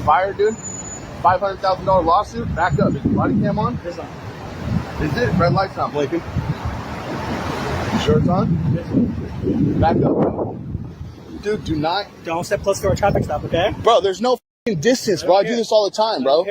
fired, dude? $500,000 lawsuit? Back up. Is the body cam on? It's on. Is it? Red light's not blinking. You sure it's on? It's on. Back up. Dude, do not. Don't step close to our traffic stop, okay? Bro, there's no f***ing distance, bro. I do this all the time, bro.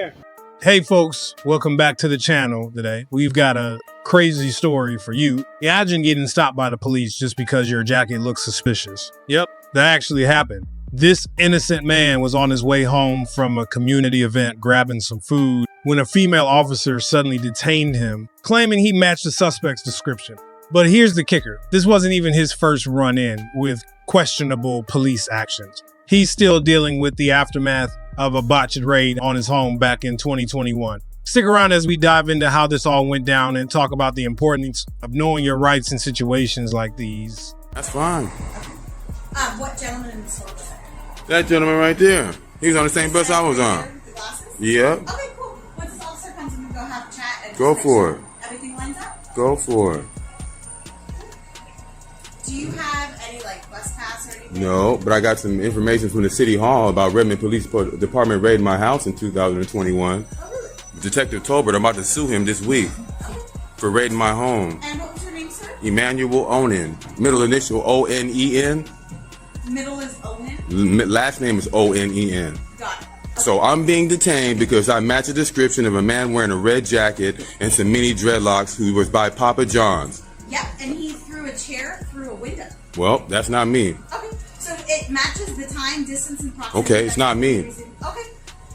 Hey folks, welcome back to the channel today. We've got a crazy story for you. Imagine getting stopped by the police just because your jacket looks suspicious. Yep, that actually happened. This innocent man was on his way home from a community event grabbing some food when a female officer suddenly detained him, claiming he matched the suspect's description. But here's the kicker. This wasn't even his first run-in with questionable police actions. He's still dealing with the aftermath of a botched raid on his home back in 2021. Stick around as we dive into how this all went down and talk about the importance of knowing your rights in situations like these. That's fine. What gentleman in the store was that? That gentleman right there. He was on the same bus I was on. The glasses? Yeah. Okay, cool. Once this officer comes in, we go have a chat. And Go just for make it. sure everything lines up? Go for it. Do you have any, bus pass or anything? No, but I got some information from the city hall about Redmond Police Department raiding my house in 2021. Oh, really? Detective Tolbert, I'm about to sue him this week for raiding my home. And what was your name, sir? Emmanuel Onen. Middle initial O-N-E-N. Middle is Owen? Last name is O-N-E-N. Got it. So I'm being detained because I match a description of a man wearing a red jacket and some mini dreadlocks who was by Papa John's. Yep, and he threw a chair through a window. Well, that's not me. Okay, so it matches the time, distance, and proximity. Okay, it's not me. Okay.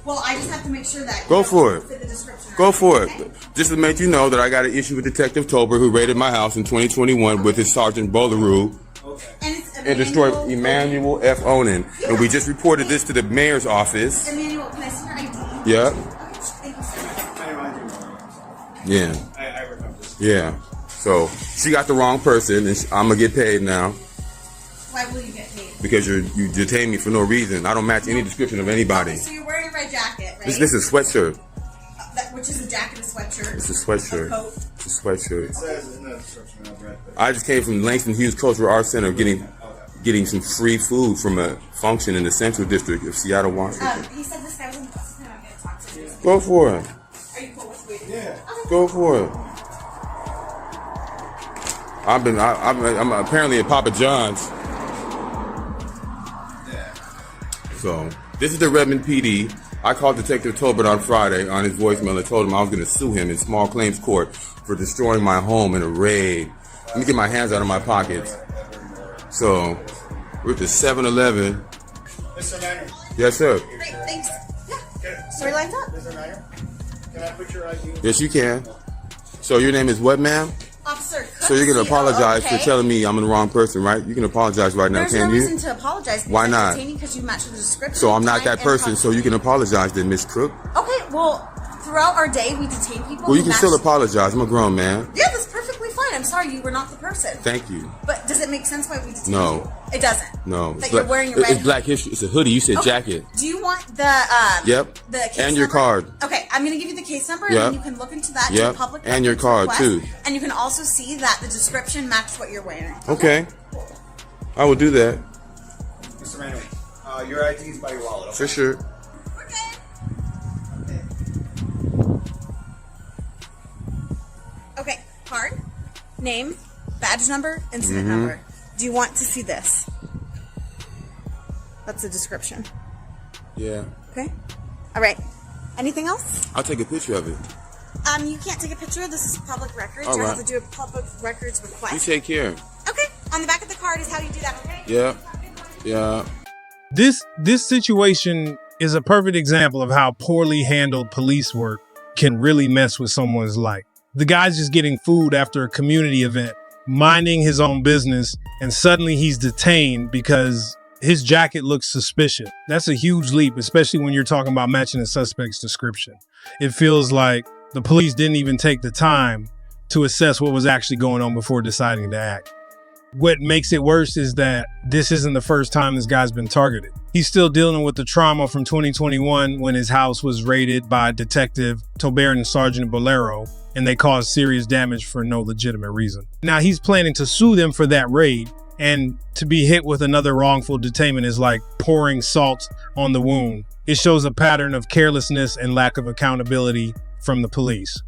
Well, I just have to make sure that Go for it. fit the description. Go for Okay? it. Just to make you know that I got an issue with Detective Tolbert, who raided my house in 2021 with his Sergeant Bolaroo And it's and destroyed Emmanuel F. Onen. And we just reported this to the mayor's office. Emmanuel, can I see your ID? Yeah. Okay, thank you, sir. Yeah. I remember this. Yeah. So she got the wrong person, and I'm gonna get paid now Why will you get paid? because you detained me for no reason. I don't match any description of anybody. Okay, so you're wearing a red jacket, right? This is a sweatshirt. Which is a jacket, a sweatshirt. It's a sweatshirt. A coat. It's a sweatshirt. It says in the description I've read. I just came from Langston Hughes Cultural Arts Center getting some free food from a function in the Central District of Seattle, Washington. He said this guy was in the bus, and I'm going to talk to him. Go for it. Are you cool with waiting? Yeah. Okay. Go for it. I'm apparently at Papa John's. Yeah. So this is the Redmond PD. I called Detective Tolbert on Friday on his voicemail and told him I was going to sue him in small claims court for destroying my home in a raid. Let me get my hands out of my pockets. So we're at the 7-Eleven. Mr. Manor. Yes, sir. Great, thanks. Yeah. Okay. Story lines up. Mr. Manor, can I put your ID? Yes, you can. So your name is what, ma'am? Officer, So you're going to apologize for telling me I'm the wrong person, right? You can apologize right now, There's can no you? reason to apologize. Why not? Because you matched the description. So I'm not time, that and person, so you can proximity. apologize then, Miss Crook. Okay, well, throughout our day, we detain people. Well, you who can still match- apologize. I'm a grown man. Yeah, that's perfectly fine. I'm sorry, you were not the person. Thank you. But does it make sense why we detain No. you? It doesn't. No. That you're wearing a red. It's Black History. It's a hoodie. You said Okay. jacket. Do you want the Yep. the case And your number? card. Okay, I'm gonna give you the case number, Yep. and then you can look into that. Yep. To public And your records card, request, too. And you can also see that the description matched what you're wearing. Okay. I will do that. Mr. Manor, your ID is by your wallet. Okay? For sure. Okay, card, name, badge number, incident Mm-hmm. number. Do you want to see this? That's the description. Yeah. Okay. All right. Anything else? I'll take a picture of it. You can't take a picture. This is public records. All You have right. to do a public records You request. take care. Okay. On the back of the card is how you do that. Okay. Yeah. Yeah. This situation is a perfect example of how poorly handled police work can really mess with someone's life. The guy's just getting food after a community event, minding his own business, and suddenly he's detained because his jacket looks suspicious. That's a huge leap, especially when you're talking about matching a suspect's description. It feels like the police didn't even take the time to assess what was actually going on before deciding to act. What makes it worse is that this isn't the first time this guy's been targeted. He's still dealing with the trauma from 2021 when his house was raided by Detective Tolbert and Sergeant Bolero, and they caused serious damage for no legitimate reason. Now he's planning to sue them for that raid, and to be hit with another wrongful detainment is like pouring salt on the wound. it shows a pattern of carelessness and lack of accountability from the police.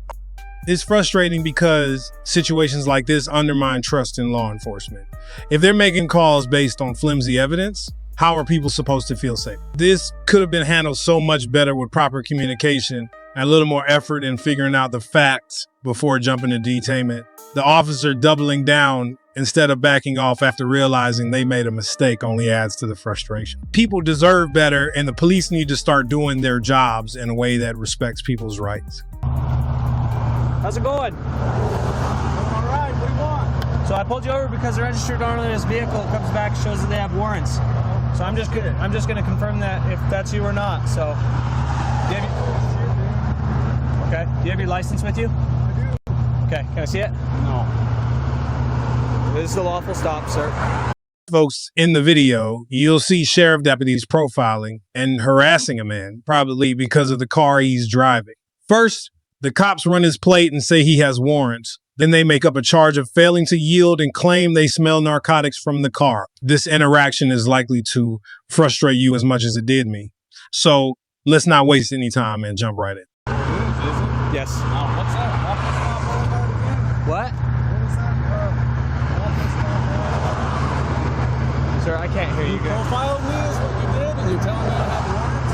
It's frustrating because situations like this undermine trust in law enforcement. If they're making calls based on flimsy evidence, how are people supposed to feel safe? This could have been handled so much better with proper communication and a little more effort in figuring out the facts before jumping to detainment. The officer doubling down instead of backing off after realizing they made a mistake only adds to the frustration. People deserve better, and the police need to start doing their jobs in a way that respects people's rights. How's it going? All right, what do you want? So I pulled you over because the registered owner of this vehicle comes back, shows that they have warrants. So I'm just gonna confirm that if that's you or not. So, okay. Do you have your license with you? I do. Okay. Can I see it? No. This is the lawful stop, sir. Folks, in the video, you'll see sheriff deputies profiling and harassing a man, probably because of the car he's driving. First, the cops run his plate and say he has warrants. Then they make up a charge of failing to yield and claim they smell narcotics from the car. This interaction is likely to frustrate you as much as it did me. So let's not waste any time and jump right in. Yes. What's that? What? Sir, I can't hear you. You profiled me is what you did, and you're telling me I have warrants?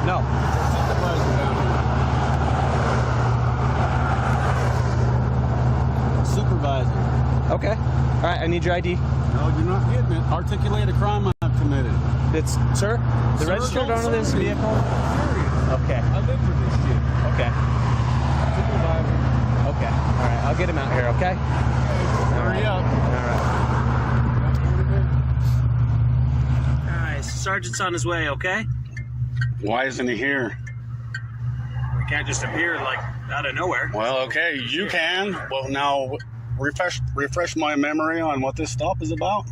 No. Supervisor down here. Supervisor. Okay. All right. I need your ID. No, you're not getting it. Articulate a crime I've committed. It's sir. The Sir, registered don't owner of this sue me. vehicle. I'm serious. Okay. I live for this shit. Okay. Supervisor. Okay. All right. I'll get him out here. Okay. Hurry up. All right. Sergeant's on his way, okay? Why isn't he here? We can't just appear like out of nowhere. Well, okay, you can. Well, now refresh my memory on what this stop is about.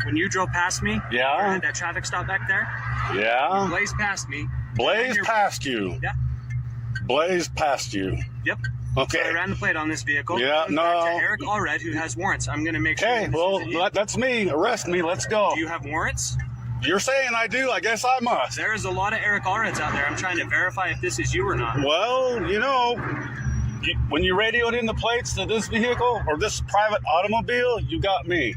When you drove past me, Yeah. at that traffic stop back there, Yeah. blazed past me. Blaze You're- past you. Yeah. Blaze past you. Yep. So I Okay. ran the plate on this vehicle. Yeah, Going back to no. Eric Allred, who has warrants. I'm going to make sure. Okay, that well, this isn't you. that's me. Arrest me. Let's go. Do you have warrants? You're saying I do. I guess I must. There is a lot of Eric Allreds out there. I'm trying to verify if this is you or not. Well, you know, when you radioed in the plates to this vehicle or this private automobile, you got me.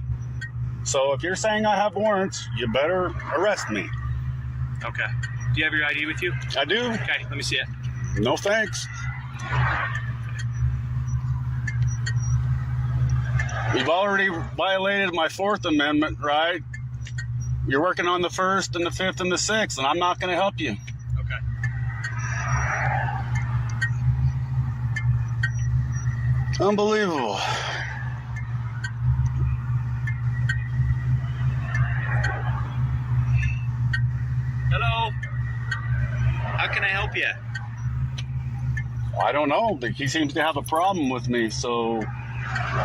So if you're saying I have warrants, you better arrest me. Okay. Do you have your ID with you? I do. Okay, let me see it. No thanks. You've already violated my Fourth Amendment, right? You're working on the First and the Fifth and the Sixth, and I'm not going to help you. Okay. Unbelievable. Hello. How can I help you? I don't know, but he seems to have a problem with me, so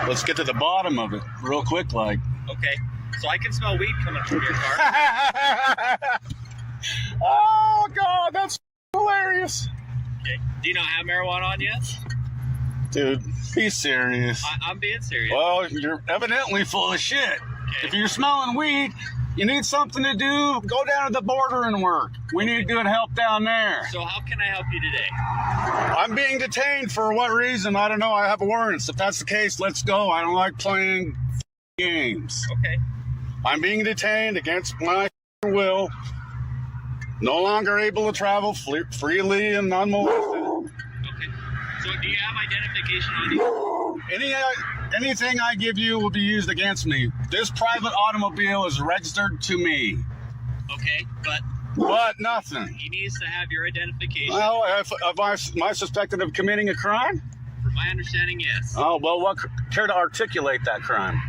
let's get to the bottom of it real quick, like. Okay. So I can smell weed coming from your car. Oh, God, that's hilarious. Okay. Do you not have marijuana on yet? Dude, be serious. I'm being serious. Well, you're evidently full of shit. Okay. If you're smelling weed, you need something to do, go down to the border and work. We need good help down there. So how can I help you today? I'm being detained for what reason? I don't know. I have warrants. If that's the case, let's go. I don't like playing games. Okay. I'm being detained against my will. No longer able to travel freely and unmolested. Okay. So do you have identification on you? Anything I give you will be used against me. This private automobile is registered to me. Okay, but But nothing. he needs to have your identification. Well, am I suspected of committing a crime? From my understanding, yes. Oh, well, care to articulate that crime?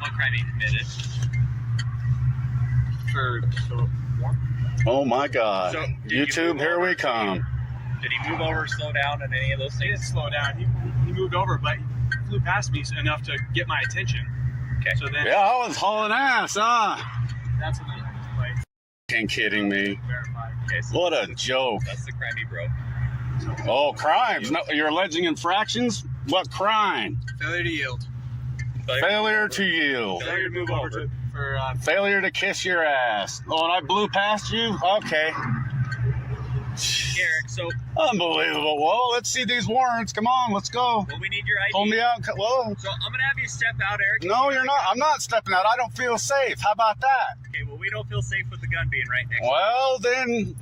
What crime he committed? For Oh, my God. So, did you YouTube, move here over? we come. Did he move over, slow down, and any of those He things? didn't slow down. He moved over, but he flew past me enough to get my attention. Okay. So then Yeah, I was hauling ass, huh? that's when I was like, Ain't kidding me. verified. Okay, so What a joke. that's the crime he broke. Oh, crimes. No, you're alleging infractions? What crime? Failure to yield. Failure to yield. Failure to move over for for Failure to kiss your ass. Oh, and I blew past you? Okay. Eric. So, Unbelievable. Well, let's see these warrants. Come on, let's go. well, we need your ID. Pull me out. Whoa. So I'm gonna have you step out, Eric. No, you're not. I'm not stepping out. I don't feel safe. How about that? Okay. Well, we don't feel safe with the gun being right next. Well, then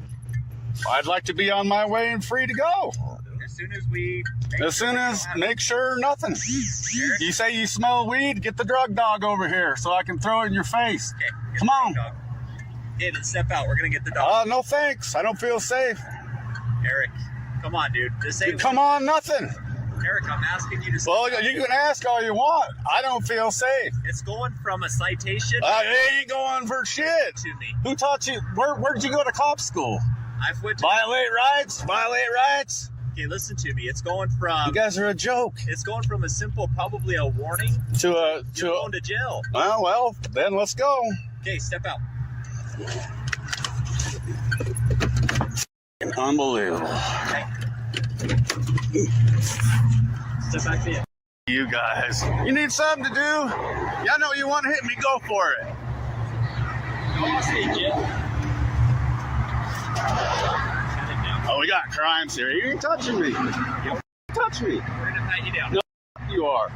I'd like to be on my way and free to go. As soon as we. Make sure nothing. Eric? You say you smell weed? Get the drug dog over here so I can throw it in your face. Okay. Come on. Hey, then step out. We're gonna get the dog. No thanks. I don't feel safe. Eric, come on, dude. This ain't. Come on, nothing. Eric, I'm asking you to. Well, you can ask all you want. I don't feel safe. It's going from a citation. It ain't going for shit. To me. Who taught you? Where'd you go to cop school? I've went to. Violate rights. Violate rights. Okay, listen to me. It's going from. You guys are a joke. It's going from a simple, probably a warning, to you're going to jail. Well, then let's go. Okay, step out. Unbelievable. Step back in. You guys. You need something to do? Y'all know you want to hit me, go for it. Oh, we got crimes here. You ain't touching me. You touch me. We're gonna pat you down. No, you are.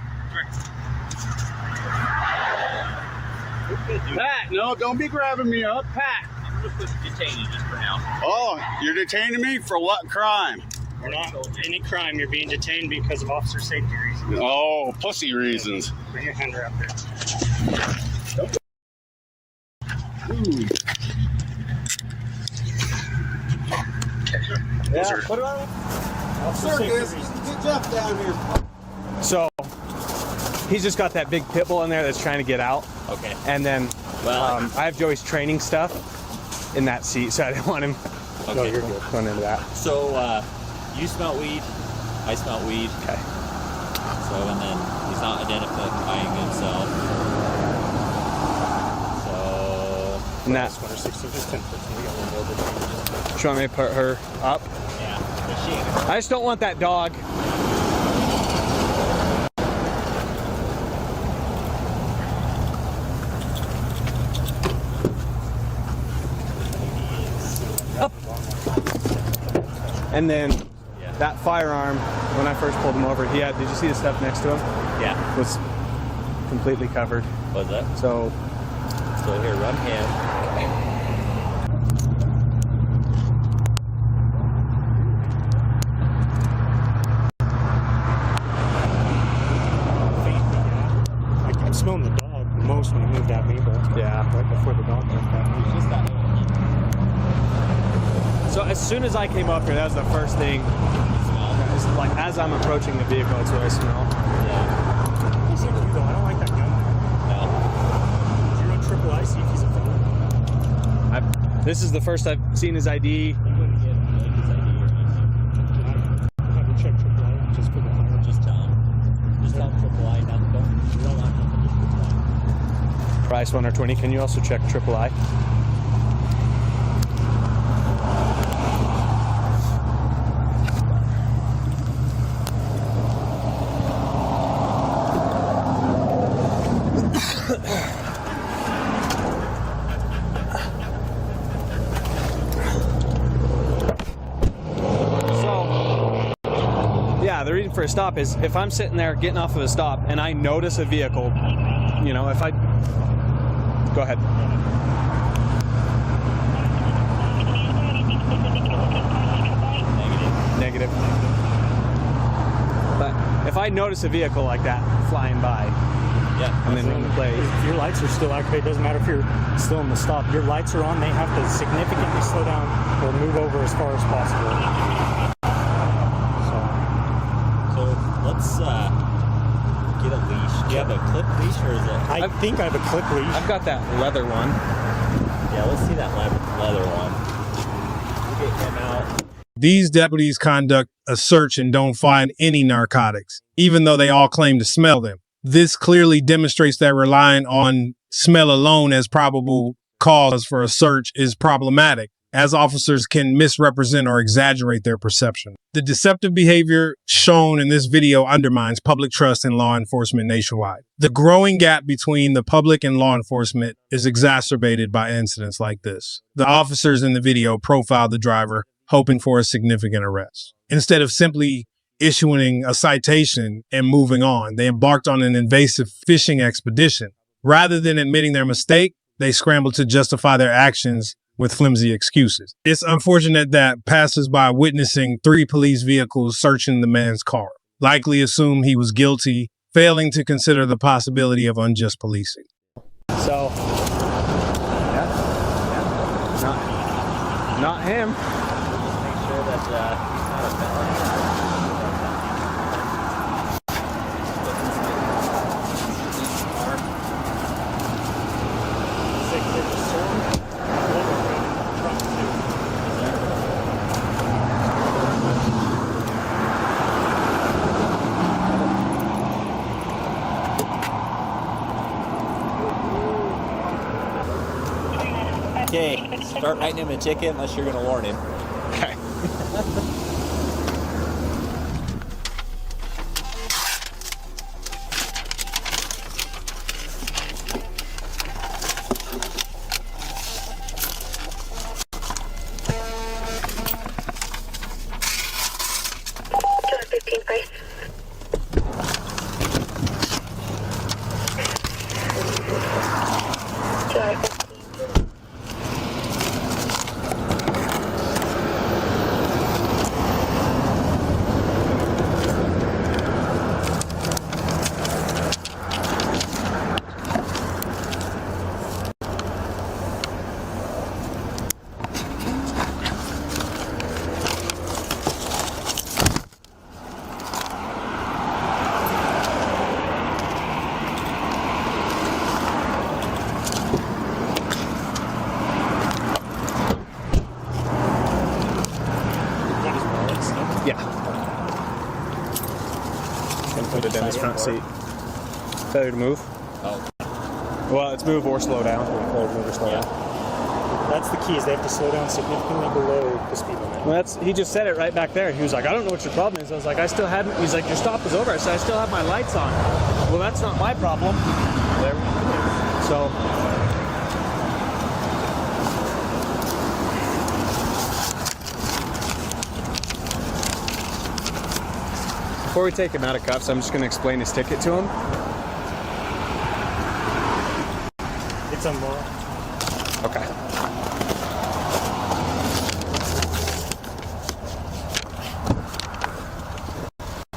Pat, no, don't be grabbing me up. Pat. I'm gonna detain you just for now. Oh, you're detaining me for what crime? We're not any crime. You're being detained because of officer safety reasons. Oh, pussy reasons. Bring your hand up there. Yeah, put it on. Get Jeff down here. So he's just got that big pit bull in there that's trying to get out. Okay. And then I have Joey's training stuff in that seat, so I didn't want him Okay. going into that. So you smell weed. I smell weed. Okay. So and then he's not identifying himself. So. And that. Do you want me to put her up? Yeah. I just don't want that dog. Up. And then that firearm, when I first pulled him over, he had, did you see the stuff next to him? Yeah. Was completely covered. Was that? So here, run him. I'm smelling the dog the most when he moved at me, but yeah, right before the dog moved at me. Just that. So as soon as I came up here, that was the first thing. It's like as I'm approaching the vehicle, it's what I smell. Yeah. He's a cute though. I don't like that gun. No. Zero triple I see if he's a felon. This is the first I've seen his ID. You wouldn't get like his ID or anything. Have him check triple I just for the fire. Just tell him. Just tell him triple I. Not don't. You don't want nothing. Just triple I. Price 1 or 20. Can you also check triple I? The reason for a stop is if I'm sitting there getting off of a stop and I notice a vehicle, you know, if I go ahead. Negative. But if I notice a vehicle like that flying by, and then run the plate. If your lights are still active, it doesn't matter if you're still in the stop. Your lights are on, they have to significantly slow down or move over as far as possible. Let's get a leash. Do you have a clip leash or is it? I think I have a clip leash. I've got that leather one. Yeah, let's see that leather one. We'll get him out. These deputies conduct a search and don't find any narcotics, even though they all claim to smell them. This clearly demonstrates that relying on smell alone as probable cause for a search is problematic, as officers can misrepresent or exaggerate their perception. The deceptive behavior shown in this video undermines public trust in law enforcement nationwide. The growing gap between the public and law enforcement is exacerbated by incidents like this. The officers in the video profiled the driver, hoping for a significant arrest. Instead of simply issuing a citation and moving on, they embarked on an invasive fishing expedition. Rather than admitting their mistake, they scrambled to justify their actions with flimsy excuses. It's unfortunate that passers-by witnessing 3 police vehicles searching the man's car likely assume he was guilty, failing to consider the possibility of unjust policing. So, not him. Make sure that it's not a felony. Okay, start writing him a ticket unless you're going to warn him. Okay. Put it in his front seat. Failure to move. Oh. Well, it's move or slow down. Failure to move or slow down. That's the key, is they have to slow down significantly below the speed limit. Well, he just said it right back there. He was like, I don't know what your problem is. I was like, I still have, he's like, your stop is over. I said, I still have my lights on. Well, that's not my problem. There. So. Before we take him out of cuffs, I'm just going to explain his ticket to him. It's unlocked. Okay.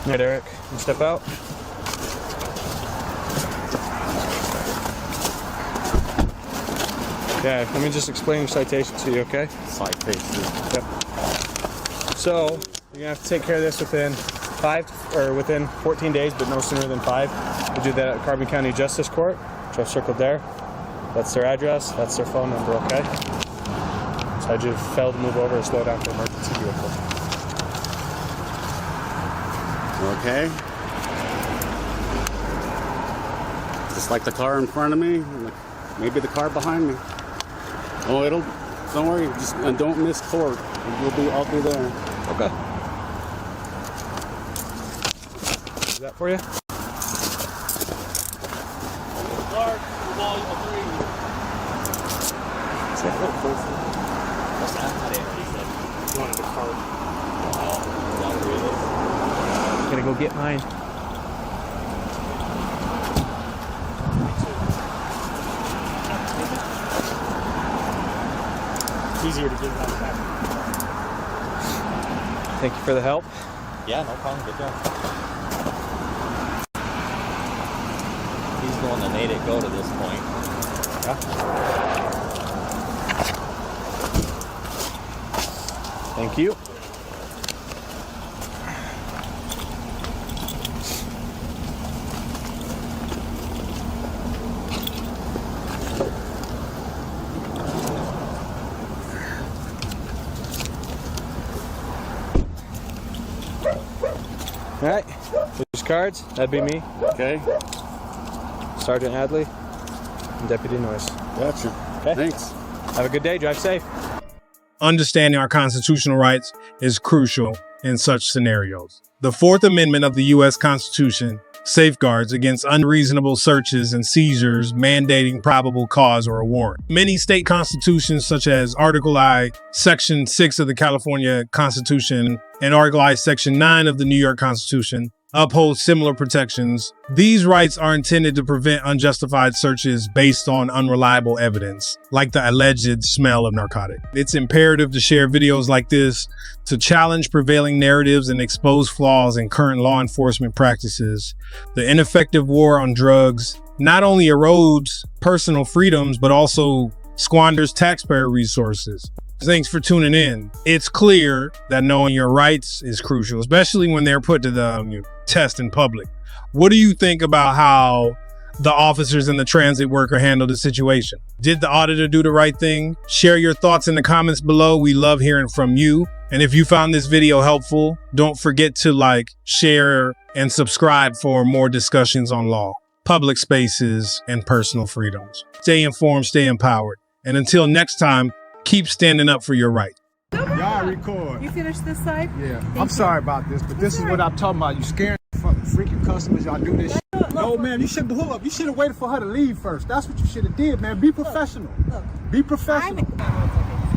All right, Eric, you step out. Okay, let me just explain your citation to you, okay? Citation. Yep. So, you're going to have to take care of this within 14 days, but no sooner than 5. We do that at Carbon County Justice Court, which I've circled there. That's their address, that's their phone number, okay? So I just failed to move over or slow down for emergency vehicle. Okay. Just like the car in front of me, maybe the car behind me. Oh, don't worry, just don't miss court. I'll be there. Okay. Is that for you? Clark, volume 3. What's that? I didn't read that. You wanted a card. Oh, I'm gonna go get mine. It's easier to get it out of the back. Thank you for the help. yeah, no problem. Good job. He's the one that made it go to this point. Yeah. Thank you. All right, there's cards. That'd be me. Okay. Sergeant Hadley and Deputy Noyce. Gotcha. Okay. Thanks. Have a good day. Drive safe. understanding our constitutional rights is crucial in such scenarios. The Fourth Amendment of the U.S. Constitution safeguards against unreasonable searches and seizures mandating probable cause or a warrant. Many state constitutions, such as Article I, Section 6 of the California Constitution, and Article I, Section 9 of the New York Constitution, uphold similar protections. These rights are intended to prevent unjustified searches based on unreliable evidence, like the alleged smell of narcotics. It's imperative to share videos like this to challenge prevailing narratives and expose flaws in current law enforcement practices. The ineffective war on drugs not only erodes personal freedoms, but also squanders taxpayer resources. Thanks for tuning in. It's clear that knowing your rights is crucial, especially when they're put to the test in public. What do you think about how the officers and the transit worker handled the situation? Did the auditor do the right thing? Share your thoughts in the comments below. We love hearing from you. And if you found this video helpful, don't forget to like, share, and subscribe for more discussions on law, public spaces, and personal freedoms. Stay informed, stay empowered. And until next time, keep standing up for your right. Y'all record. You finished this side? Yeah. I'm sorry about this, but this is what I'm talking about. You scaring fucking freaking customers. Y'all do this shit. No, man, you should hold up. You should have waited for her to leave first. That's what you should have did, man. Be professional. Look. Be professional.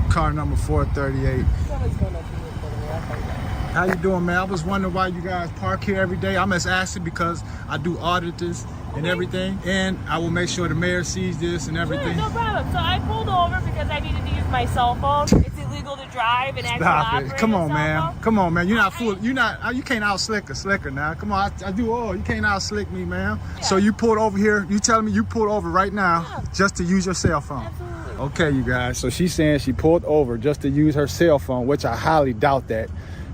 Car number 438. How you doing, man? I was wondering why you guys park here every day. I'm just asking because I do auditors and everything, and I will make sure the mayor sees this and everything. Sure, no problem. So I pulled over because I needed to use my cell phone. It's illegal to drive and actually operate. Come on, a cell man. phone. Come on, man. You're not fool. You can't out slick a slicker now. Come on, I do all. You can't out slick me, man. Yeah. So you pulled over here. You telling me you pulled over right now just to use your cell phone? Absolutely. Okay, you guys. So she's saying she pulled over just to use her cell phone, which I highly doubt that.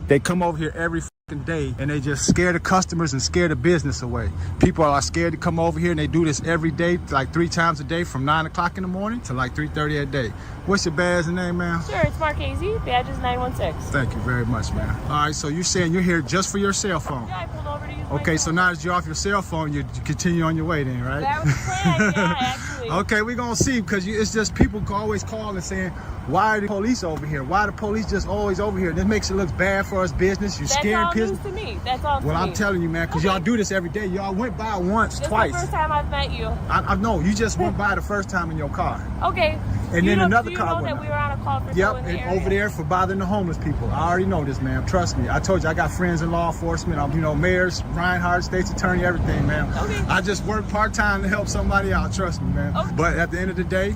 They come over here every fucking day and they just scare the customers and scare the business away. People are scared to come over here, and they do this every day, like 3 times a day from 9 o'clock in the morning to like 3:30 at day. What's your badge name, ma'am? Sure, it's Marchese. Badge is 916. Thank you very much, ma'am. All right, so you're saying you're here just for your cell phone? Yeah, I pulled over to use my Okay, cell so now that you're off your cell phone, you continue on your way then, right? That was the plan, yeah, actually. Okay, we're gonna see, because it's just people always call and saying, why are the police over here? Why are the police just always over here? This makes it look bad for us business. You're scaring people. people. That's all news to me. That's all to Well, me. I'm telling you, man, because y'all do this every day. Y'all went by once, This twice. is the first time I've met you. I know, you just went by the first time in your car. Okay. And then another you car know went that by. we were on a call for Yep, someone in and the area? over there for bothering the homeless people. I already know this, ma'am. Trust me. I told you I got friends in law enforcement. I'm, mayors, Reinhardt, state's attorney, everything, ma'am. Okay. I just work part-time to help somebody out. Trust me, man. Okay. But at the end of the day,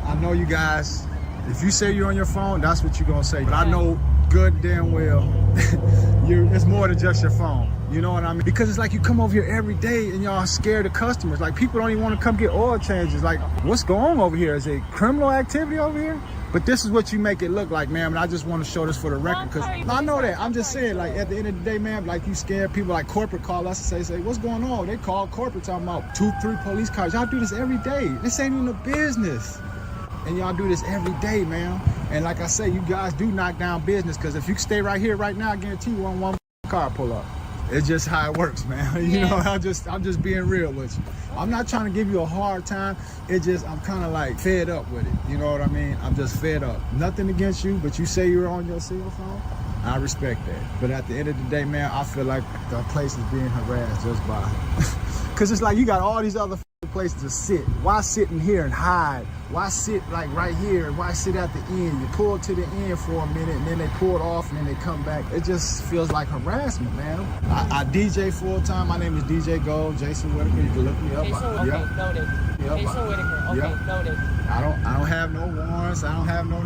I know you guys, if you say you're on your phone, that's what you're going to say. But I know good and damn well it's more than just your phone. You know what I mean? Because it's like you come over here every day and y'all scared of customers. Like, people don't even want to come get oil changes. Like, what's going on over here? Is it criminal activity over here? But this is what you make it look like, ma'am. And I just want to show this for the record, because I know that. I'm just saying, like, at the end of the day, ma'am, like, you scare people. Like, corporate call us and say, what's going on? They call corporate talking about 2, 3 police cars. Y'all do this every day. This ain't even a business. And y'all do this every day, man. And like I say, you guys do knock down business, because if you stay right here right now, I guarantee you one car pull up. It's just how it works, man. You know, I'm just being real with you. I'm not trying to give you a hard time. It just, I'm kind of like fed up with it. You know what I mean? I'm just fed up. Nothing against you, but you say you're on your cell phone. I respect that. But at the end of the day, man, I feel like the place is being harassed just by, because it's like you got all these other places to sit. Why sit in here and hide? Why sit like right here? Why sit at the end? You pull to the end for a minute, and then they pull it off, and then they come back. It just feels like harassment, man. I DJ full time. My name is DJ Gold, Jason Whitaker. You can look me up. Jason, okay, noted. Yep. Jason Whitaker, okay, noted. I don't have no warrants. I don't have no.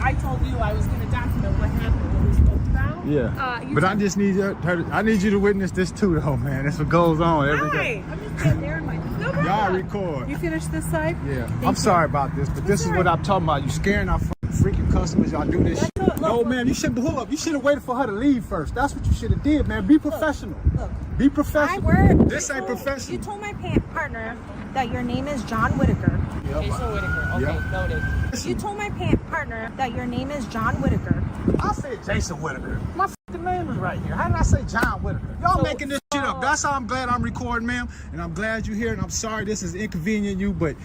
I told you I was going to document what happened, what we spoke about. Yeah. But I just need I need you to witness this too, though, man. That's what goes on every day. I'm just getting there in my... No problem. Y'all record. You finished this side? Yeah. I'm sorry about this, but this is what I'm talking about. You scaring our freaking customers. Y'all do this shit. No, man, you should hold up. You should have waited for her to leave first. That's what you should have did, man. Be professional. Look. Be professional. This ain't professional. You told my partner that your name is John Whitaker. Yep. Jason Whitaker, okay, noted. You told my partner that your name is John Whitaker. I said Jason Whitaker. My fucking name is right here. How did I say John Whitaker? Y'all making this shit up. That's how I'm glad I'm recording, ma'am. And I'm glad you're here. And I'm sorry this is inconvenient you, but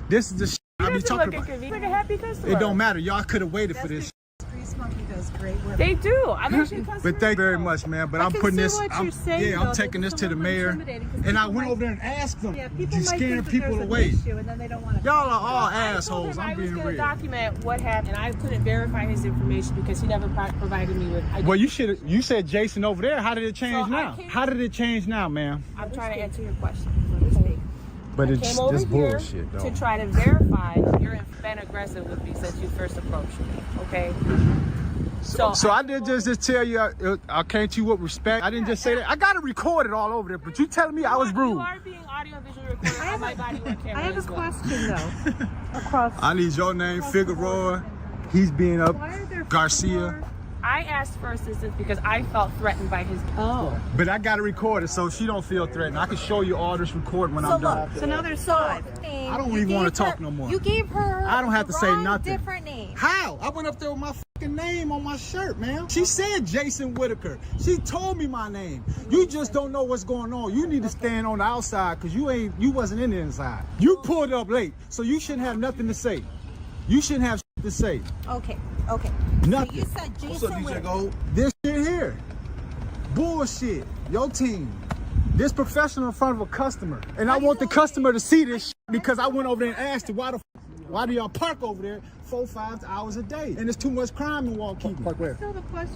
this is the shit I be doesn't talking look about. He's like a happy customer. It don't matter. Y'all could have waited for this. Grease Monkey does great work. They do. I'm actually a customer. But thank you very much, man. But I'm putting this. I'm taking this to the mayor. And I went over there and asked them. Yeah, people You might scaring think that people there's an away. issue, and then they don't want to. Y'all are all I assholes. told him I'm I was being going to real. document what happened, and I couldn't verify his information because he never provided me with. Well, you should. You said Jason over there. How did it change now? How did it change now, ma'am? I'm trying to answer your question. But I it's came over this here bullshit, though. to try to verify you've been aggressive with me since you first approached me. Okay. So I didn't just tell you I came to you with respect. I didn't just say that. I got it recorded all over there, but you telling me I was rude. You are being audio and visually recorded on my body on camera. I have a question though. Across. I need your name, Figueroa. He's being up. Garcia. I asked for assistance because I felt threatened by his. Oh. But I got it recorded, so she don't feel threatened. I can show you all this recording when I'm done. So now there's five. I don't even want to talk no more. You gave her. I don't have to say wrong nothing. Different name. How? I went up there with my fucking name on my shirt, man. She said Jason Whitaker. She told me my name. You just don't know what's going on. You need to stand on the outside because you wasn't in the inside. You pulled up late, so you shouldn't have nothing to say. You shouldn't have shit to say. Okay. Nothing. So you said Jason Whitaker. This shit here. Bullshit. Your team. This professional in front of a customer. And I want the customer to see this shit because I went over there and asked her, why do y'all park over there 4-5 hours a day? And there's too much crime in Waukegan. Park where?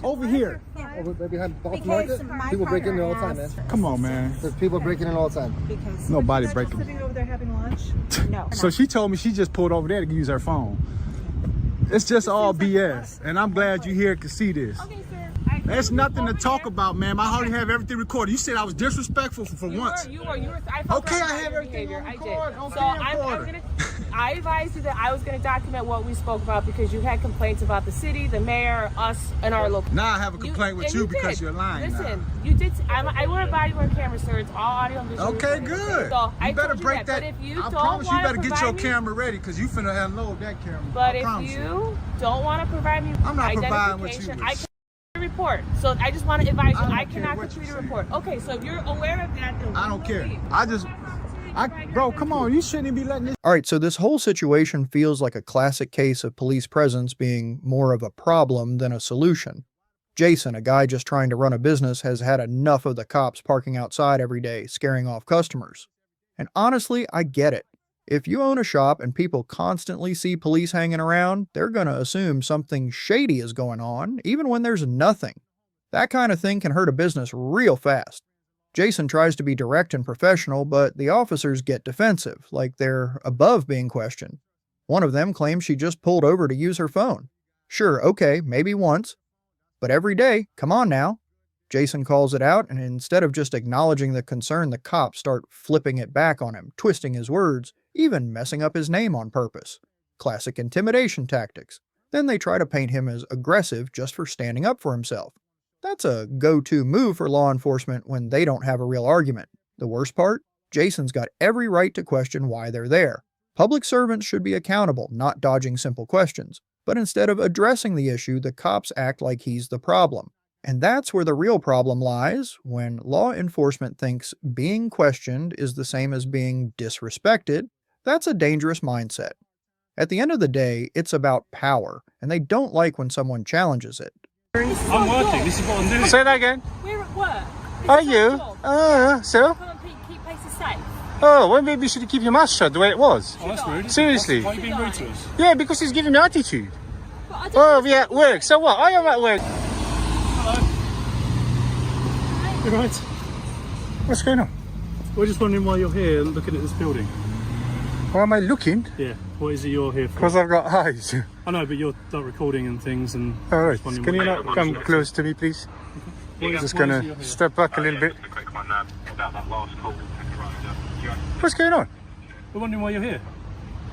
Over here. Over behind the Because market? my People break in partner there all the time, man. asked- Come on, man. There's people breaking in all the time. Because Nobody You're breaking. sitting over there having lunch. No. So she told me she just pulled over there to use her phone. It's just all BS. And I'm glad you here to see this. Okay, sir. There's nothing to talk about, ma'am. I already have everything recorded. You said I was disrespectful for once. You were. I felt Okay, I threatened by have your everything behavior. on I record, did. on So I'm camcorder. gonna. I advised you that I was going to document what we spoke about because you had complaints about the city, the mayor, us, and our local. Now I have a complaint with and you because did. you're lying. Listen, you did. I want to buy you on camera, sir. It's all audio and visual. Okay, recording. good. So I You better told break that. But if you I don't promise you wanna better get your provide me- camera ready because you finna unload that camera. But I if promise you don't want to provide me I'm not providing what you identification, wish. I can report. So I just want to advise you, I don't I care cannot what complete you a say. report. Okay, so if you're aware of that, then I don't we care. will leave. Bro, come on. You shouldn't even be letting this. All right, so this whole situation feels like a classic case of police presence being more of a problem than a solution. Jason, a guy just trying to run a business, has had enough of the cops parking outside every day, scaring off customers. And honestly, I get it. If you own a shop and people constantly see police hanging around, they're going to assume something shady is going on, even when there's nothing. That kind of thing can hurt a business real fast. Jason tries to be direct and professional, but the officers get defensive, like they're above being questioned. One of them claims she just pulled over to use her phone. Sure, okay, maybe once. But every day, come on now. Jason calls it out, and instead of just acknowledging the concern, the cops start flipping it back on him, twisting his words, even messing up his name on purpose. Classic intimidation tactics. Then they try to paint him as aggressive just for standing up for himself. That's a go-to move for law enforcement when they don't have a real argument. The worst part? Jason's got every right to question why they're there. Public servants should be accountable, not dodging simple questions. But instead of addressing the issue, the cops act like he's the problem. And that's where the real problem lies, when law enforcement thinks being questioned is the same as being disrespected. That's a dangerous mindset. At the end of the day, it's about power, and they don't like when someone challenges it. I'm working. This is what I'm doing. Say that again. We're at work. Are you? So? Come and keep places safe. Oh, well, maybe you should keep your mouth shut the way it was. Oh, that's rude. Seriously. Why are you being rude to us? Yeah, because he's giving me attitude. Oh, we're at work. So what? I am at work. Hello. You right? What's going on? We're just wondering why you're here looking at this building. Why am I looking? Yeah. What is it you're here for? Because I've got eyes. I know, but you're like recording and things and... All right. wondering Can you what- not come close to me, please? Just going to step back a little bit. What's going on? We're wondering why you're here.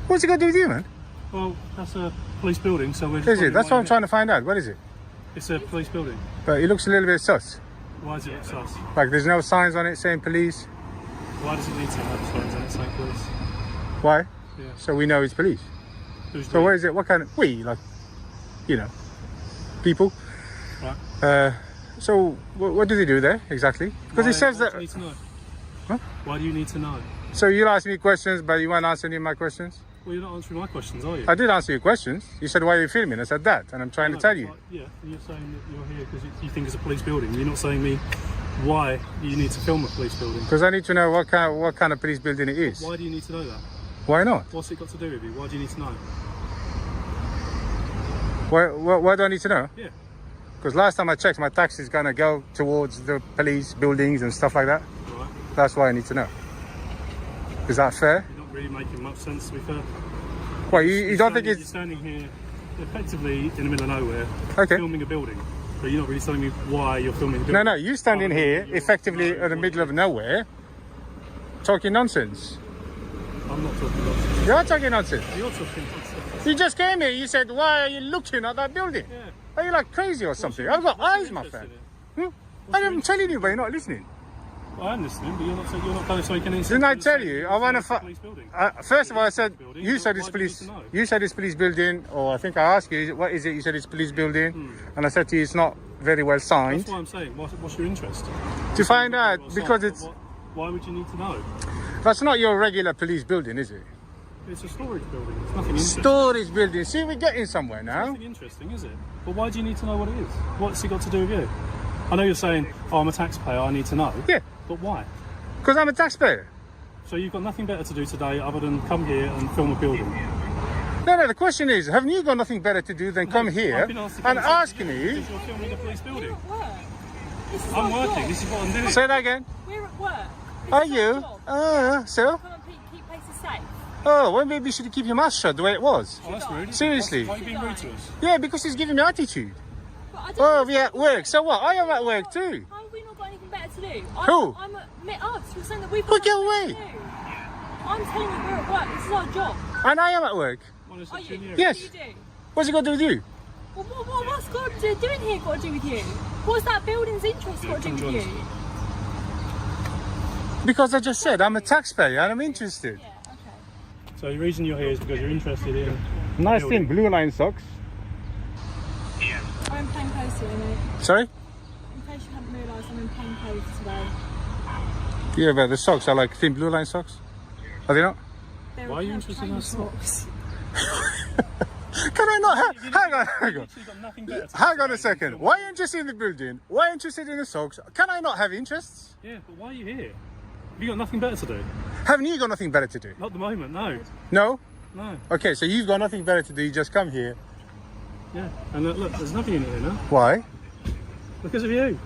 What's it got to do with you, man? Well, that's a police building, so we're just Is it? wondering That's why what I'm you're trying to find out. What is it? here. It's a police building. But it looks a little bit sus. Why is it sus? Like there's no signs on it saying police. Why does it need to have signs on it saying police? Why? Yeah. So we know it's police. Who's So what is it? What kind of... We, like, you know, people. Right. So what do they do there exactly? Because it says why that... do you need to know? Huh? Why do you need to know? So you'll ask me questions, but you won't answer any of my questions? Well, you're not answering my questions, are you? I did answer your questions. You said, why are you filming? I said that, and I'm trying to tell you. Yeah, and you're saying that you're here because you think it's a police building. You're not saying me why you need to film a police building. Because I need to know what kind of police building it is. Why do you need to know that? Why not? What's it got to do with you? Why do you need to know? Why do I need to know? Yeah. Because last time I checked, my taxi's going to go towards the police buildings and stuff like that. Right. That's why I need to know. Is that fair? You're not really making much sense, to be fair. Well, you don't think You're it's... standing here effectively in the middle of nowhere, Okay. filming a building. But you're not really telling me why you're filming a building. No, you standing here, effectively in the middle of nowhere, talking nonsense. I'm not talking nonsense. You're talking nonsense. You're talking nonsense. You just came here, you said, why are you looking at that building? Yeah. Are you like crazy or something? I've got eyes, my friend. I'm telling you, but you're not listening. Well, I am listening, but you're not kind of saying anything. Didn't I tell you? I want to. First of all, I said you said it's police. You said it's police building, or I think I asked you what is it. You said it's police building, and I said to you it's not very well signed. That's what I'm saying. What's your interest? To find out, because it's. Why would you need to know? That's not your regular police building, is it? It's a storage building. It's nothing interesting. Storage building. See, we're getting somewhere now. It's nothing interesting, is it? But why do you need to know what it is? What's it got to do with you? I know you're saying, oh, I'm a taxpayer, I need to know. Yeah. But why? Because I'm a taxpayer. So you've got nothing better to do today other than come here and film a building? No, the question is, haven't you got nothing better to do than come here and ask me? Because you're filming a police building. We're at work. This is I'm our working, job. this is what I'm doing. Say that again. We're at work. This Are is our you? job. So? Come and keep places safe. Oh, well, maybe you should keep your mouth shut the way it was. Oh, that's rude. Seriously. Why are you being rude to us? Yeah, because he's giving me attitude. But I don't Oh, we're at work. So what? I am at work too. How have we not got anything better to do? Who? I'm us. You're saying that we've got Well, get nothing away. better to do. I'm telling you we're at work. This is our job. And I am at work. Are you? Yes. What do you do? What's it got to do with you? Well, what's doing here got to do with you? What's that building's interest got to do with you? Because I just said I'm a taxpayer and I'm interested. Yeah, okay. So the reason you're here is because you're interested in... Nice building. thing, blue line socks. I'm in plain clothes today, mate. Sorry? In case you haven't realised, I'm in plain clothes today. Yeah, but the socks are like thin blue line socks. Are they not? They're Why are you plain interested in those socks? Can I not? Hang on. You've got nothing better to Hang on do a second. Why are you interested in the building? Why are you interested in the socks? Can I not have interests? Yeah, but why are you here? Have you got nothing better to do? Haven't you got nothing better to do? Not at the moment, no. No? No. Okay, so you've got nothing better to do. You just come here. Yeah, and look, there's nothing in it here now. Why? Because of you.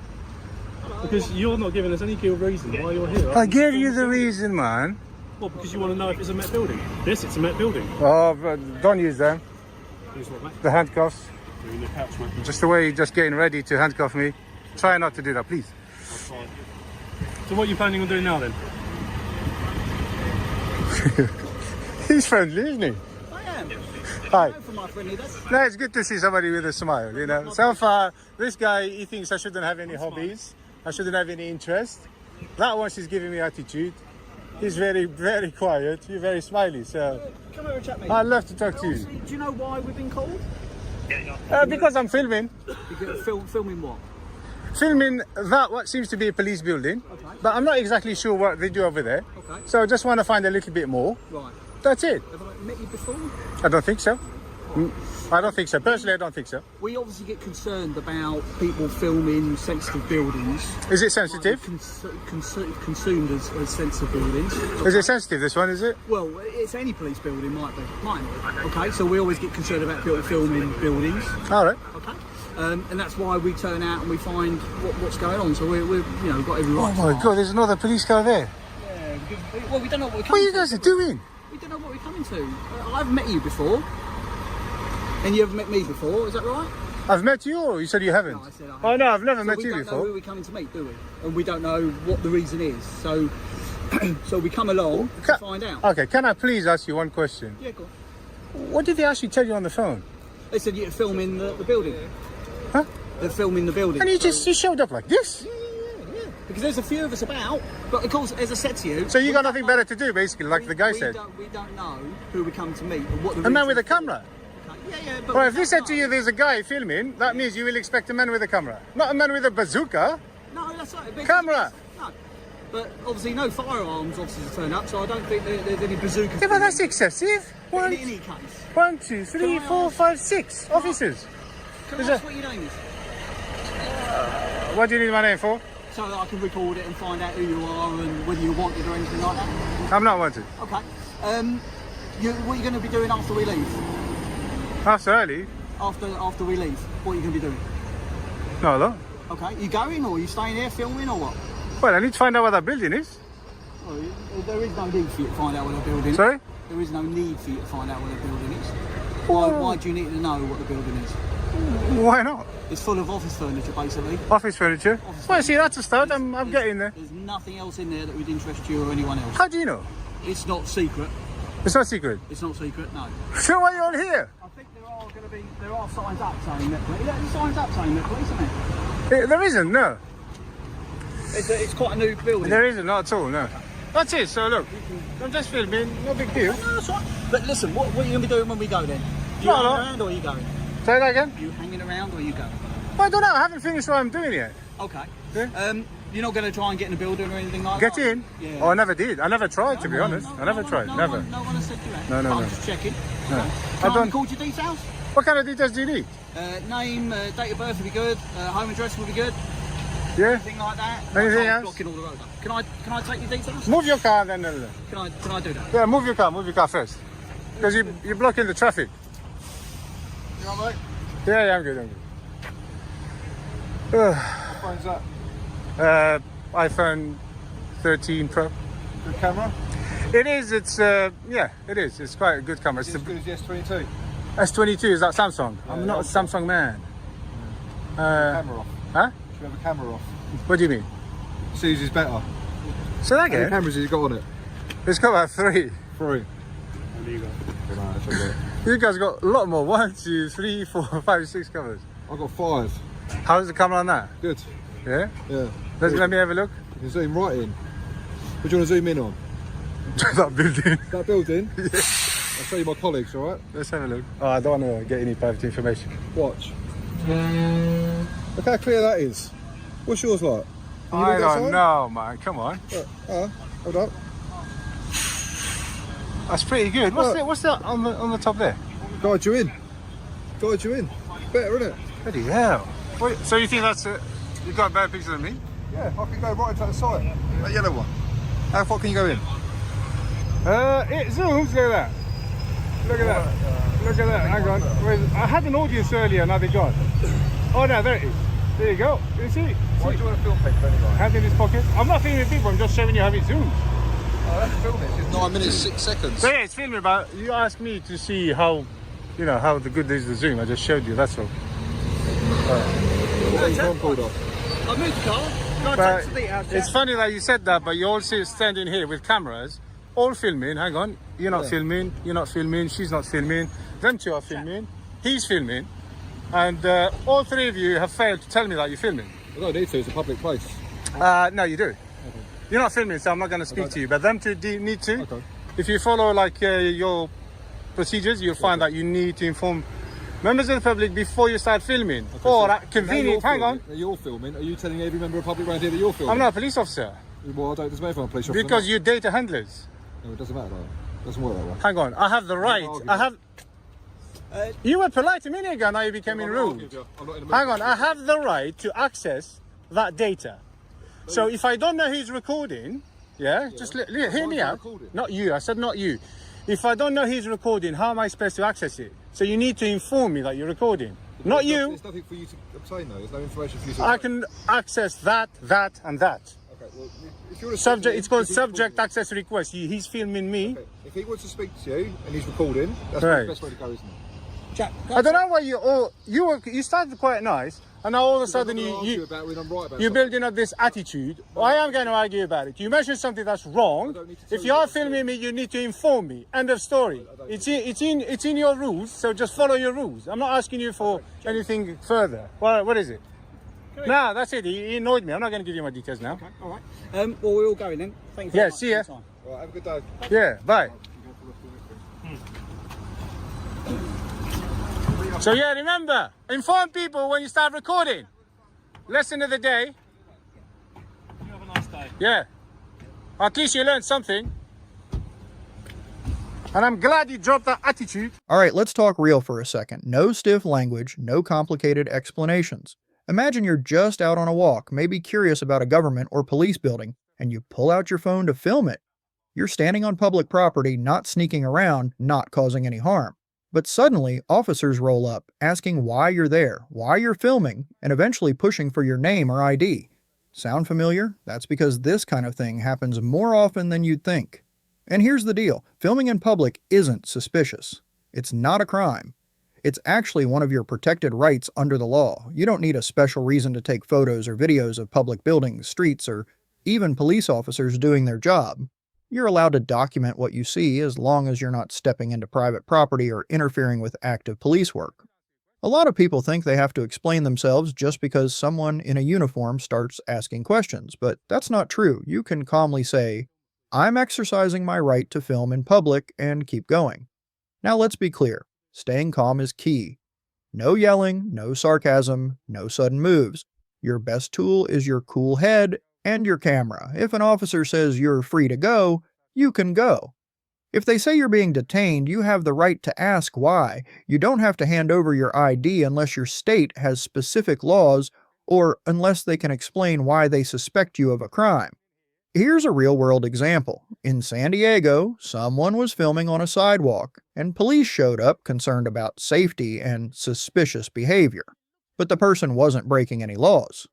Because you're not giving us any good reason why you're here. I gave you the reason, man. Well, because you want to know if it's a Met building. Yes, it's a Met building. Oh, but don't use them. Use what, mate? The handcuffs. You're in your couch, mate. Just the way you're just getting ready to handcuff me. Try not to do that, please. So what are you planning on doing now then? He's friendly, isn't he? I am. Hi. For my friendliness. No, it's good to see somebody with a smile, you know. So far, this guy, he thinks I shouldn't have any hobbies. I shouldn't have any interest. That one, she's giving me attitude. He's very, very quiet. You're very smiley, so... Come over and chat, mate. I'd love to talk to you. Do you know why we've been called? Because I'm filming. Filming what? Filming that, what seems to be a police building. Okay. But I'm not exactly sure what they do over there. Okay. So I just want to find a little bit more. Right. That's it. Have I met you before? I don't think so. I don't think so. Personally, I don't think so. We obviously get concerned about people filming sensitive buildings. Is it sensitive? Consumed as sensitive buildings. Is it sensitive, this one, is it? Well, it's any police building, might be. Okay, so we always get concerned about people filming buildings. All right. Okay. And that's why we turn out and we find what's going on. So we've got every right. Oh my God, there's another police car there. Yeah, well, we don't know what we're coming to. What are you guys doing? We don't know what we're coming to. I've met you before. And you haven't met me before, is that right? I've met you, or you said you haven't? No, I said I haven't. Oh no, I've never met you before. We don't know who we're coming to meet, do we? And we don't know what the reason is. So so we come along to find out. Okay, can I please ask you one question? Yeah, go on. What did they actually tell you on the phone? They said you're filming the building. Huh? They're filming the building. And you showed up like this? Yeah. Because there's a few of us about, but of course, as I said to you... So you got nothing better to do, basically, like the guy said? We don't know who we come to meet and what the A man with a camera? Yeah, but... Well, if they said to you there's a guy filming, that means you will expect a man with a camera. Not a man with a bazooka. No, that's right. Camera! No. But obviously no firearms officers turned up, so I don't think there's any bazookas. Yeah, but that's excessive. In any case. 1, 2, 3, 4, 5, 6 officers. Can I ask what your name is? What do you need my name for? So that I can record it and find out who you are and whether you're wanted or anything like that. I'm not wanted. Okay. What are you going to be doing after we leave? After I leave? After we leave, what are you going to be doing? No, no. Okay. You going or are you staying here filming or what? Well, I need to find out what that building is. Well, there is no need for you to find out what the building is. Sorry? There is no need for you to find out what the building is. Why do you need to know what the building is? Why not? It's full of office furniture, basically. Office furniture? Well, see, that's a start. I'm getting there. There's nothing else in there that would interest you or anyone else. How do you know? It's not secret. It's not secret? It's not secret, no. So why are you all here? I think there are signs up saying that, please. There's signs up saying that, please, isn't it? There isn't, no. It's quite a new building. There isn't, not at all, no. That's it, so look, I'm just filming, no big deal. No, that's right. But listen, what are you going to be doing when we go then? You hanging around or are you going? Say that again? You hanging around or are you going? Well, I don't know, I haven't finished what I'm doing yet. Okay. Yeah. You're not going to try and get in the building or anything like that? Get in? Yeah. Oh, I never did. I never tried, to be honest. I never tried, never. No one has said you that. No. I'm just checking. No. Okay. I Can I don't... record your details? What kind of details do you need? Name, date of birth would be good. Home address would be good. Yeah. Anything like that. Anything else? Blocking all the road up. Can I take your details? Move your car then. Can I do that? Yeah, move your car first. Because you're blocking the traffic. You alright, mate? Yeah, I'm good. What phone's that? iPhone 13 Pro. Good camera? It is, yeah, it is. It's quite a good camera. Is it as good as the S22? S22, is that Samsung? Yeah, I'm not a Samsung man. Camera off. Huh? Should we have a camera off? What do you mean? Suze is better. So that How many again? cameras have you got on it? It's got about 3. 3. You guys got a lot more. 1, 2, 3, 4, 5, 6 cameras. I've got 5. How's the camera on that? Good. Yeah? Yeah. Let me have a look. You can zoom right in. What do you want to zoom in on? That building. That building? Yeah. I'll show you my colleagues, alright? Let's have a look. Oh, I don't want to get any private information. Watch. Look how clear that is. What's yours like? I don't know, man. Come on. Hold up. That's pretty good. What's that on the top there? Guide you in. Better, isn't it? Bloody hell. Wait, so you think that's it? You got a better picture than me? Yeah, I can go right into the side. That yellow one. How far can you go in? It zooms. Look at that. Look at that. Hang on. I had an audience earlier, now they're gone. Oh no, there it is. There you go. You see? Why do you want to film paper anyway? Hand in his pocket. I'm not filming people. I'm just showing you how it zooms. Oh, that's filming. It's 9 minutes 6 seconds. So yeah, it's filming. But you asked me to see how, how the good is the zoom. I just showed you. That's all. What are you pulled off? I moved the car. But it's funny that you said that, but you're all standing here with cameras, all filming. Hang on, you're not filming, she's not filming, them two are filming, he's filming, and all 3 of you have failed to tell me that you're filming. I don't need to, it's a public place. No, you do. Okay. You're not filming, so I'm not going to speak to you, but them two need to. Okay. If you follow your procedures, you'll find that you need to inform members of the public before you start filming. Okay, or at convenient, hang on. You're filming. Are you telling every member of the public around here that you're filming? I'm not a police officer. Well, it doesn't matter if I'm a police officer. Because you're data handlers. No, it doesn't matter though. It doesn't work that way. Hang on, I have the right. You were polite a minute ago, now you're becoming rude. Hang on, I have the right to access that data. So if I don't know who's recording, just hear me out. Not you, I said not you. If I don't know who's recording, how am I supposed to access it? So you need to inform me that you're recording. Not you. There's nothing for you to obtain though. There's no information for you to I can access that, and that. Okay, well, if you want to subject, it's called subject access request. He's filming me. Okay. If he wants to speak to you and he's recording, that's right. the best way to go, isn't it? Jack, I don't know why you started quite nice, and now all of a sudden you're building up this attitude. I am going to argue about it. You mentioned something that's wrong. If you are filming me, you need to inform me. End of story. It's in your rules, so just follow your rules. I'm not asking you for anything further. What is it? No, that's it. He annoyed me. I'm not going to give you my details now. Okay, all right. Well, we're all going then. Thanks. Yeah, see ya. All right, have a good day. Yeah, bye. So yeah, remember, inform people when you start recording. Lesson of the day. You have a nice day. Yeah. At least you learned something. And I'm glad you dropped that attitude. All right, let's talk real for a second. No stiff language, no complicated explanations. Imagine you're just out on a walk, maybe curious about a government or police building, and you pull out your phone to film it. You're standing on public property, not sneaking around, not causing any harm. But suddenly, officers roll up, asking why you're there, why you're filming, and eventually pushing for your name or ID. Sound familiar? That's because this kind of thing happens more often than you'd think. And here's the deal, filming in public isn't suspicious. It's not a crime. It's actually one of your protected rights under the law. You don't need a special reason to take photos or videos of public buildings, streets, or even police officers doing their job. You're allowed to document what you see as long as you're not stepping into private property or interfering with active police work. A lot of people think they have to explain themselves just because someone in a uniform starts asking questions, but that's not true. You can calmly say, "I'm exercising my right to film in public," and keep going. Now let's be clear. Staying calm is key. No yelling, no sarcasm, no sudden moves. Your best tool is your cool head and your camera. If an officer says you're free to go, you can go. If they say you're being detained, you have the right to ask why. You don't have to hand over your ID unless your state has specific laws or unless they can explain why they suspect you of a crime. Here's a real-world example. In San Diego, someone was filming on a sidewalk, and police showed up concerned about safety and suspicious behavior. But the person wasn't breaking any laws,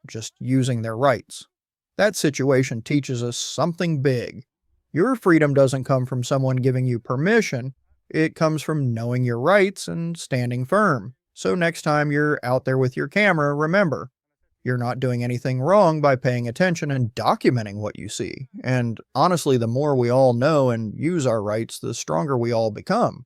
just using their rights. That situation teaches us something big. Your freedom doesn't come from someone giving you permission, it comes from knowing your rights and standing firm. So next time you're out there with your camera, remember, you're not doing anything wrong by paying attention and documenting what you see. And honestly, the more we all know and use our rights, the stronger we all become.